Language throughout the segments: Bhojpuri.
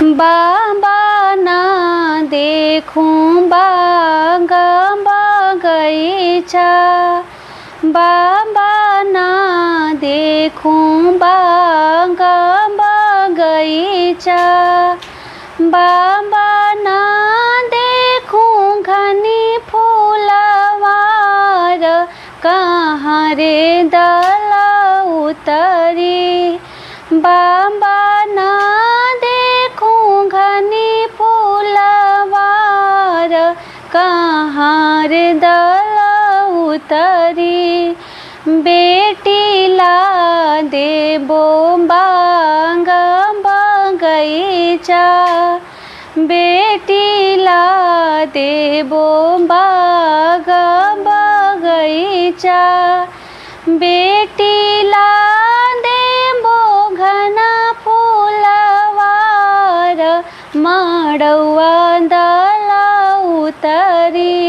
बाबा ना देखूं बागा बगीचा, बाबा ना देखूं बागा बगीचा, बाबा ना देखूं घनी फूलवार, कहाँ रे दल उतरी। बाबा ना देखूं घनी फूलवार, कहाँ रे दल उतरी। बेटी ला देबो बागा बगीचा, बेटी ला देबो बागा बगीचा, बेटी ला देबो घना फूलवार, मड़वा दल उतरी।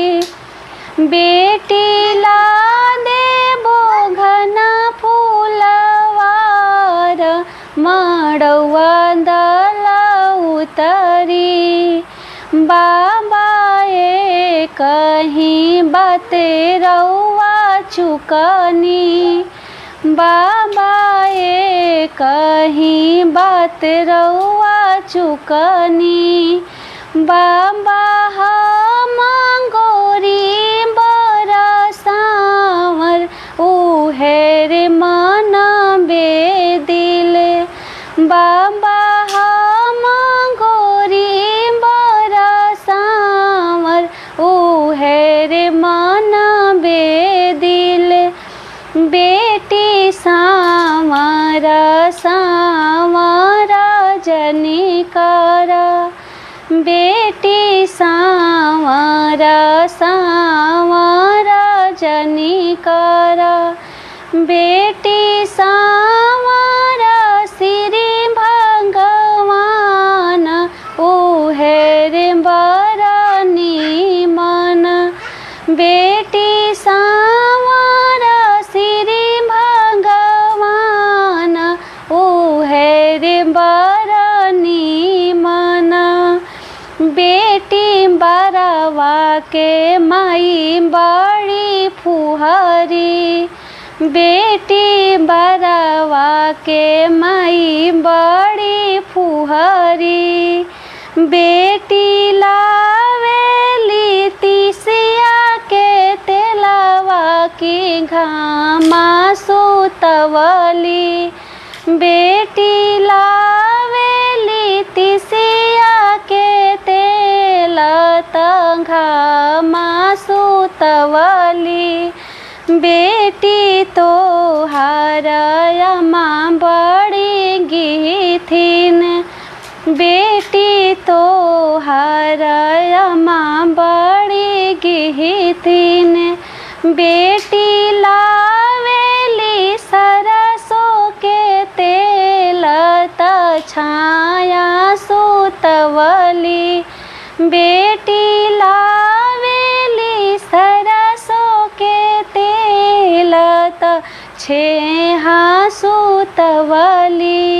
बेटी ला देबो घना फूलवार, मड़वा दल उतरी। बाबा ए कहीं बाते रउआ चुकनी, बाबा ए कहीं बात रउआ चुकनी। बाबा हम गोरी बरसावर, उहे रे मन बेदिल। बाबा हम गोरी बरसावर, उहे रे मन बेदिल। बेटी सावरा सावरा जनी करा, बेटी सावरा सावरा जनी करा। बेटी सावरा श्री भगवान, उहे रे बरनी मन। बेटी सावरा श्री भगवान, उहे रे बरनी मन। बेटी बरवा के माई बड़ी फुहरी, बेटी बरवा के माई बड़ी फुहरी। बेटी लावेली तिसिया के तेलवा की घामा सुतवली। बेटी लावेली तिसिया के तेल त घामा सुतवली। बेटी तोहार अम्मा बड़ी गिथिन, बेटी तोहार अम्मा बड़ी गिथिन। बेटी लावेली सरसों के तेल त छाया सुतवली। बेटी लावेली सरसों के तेल त छेहा सुतवली।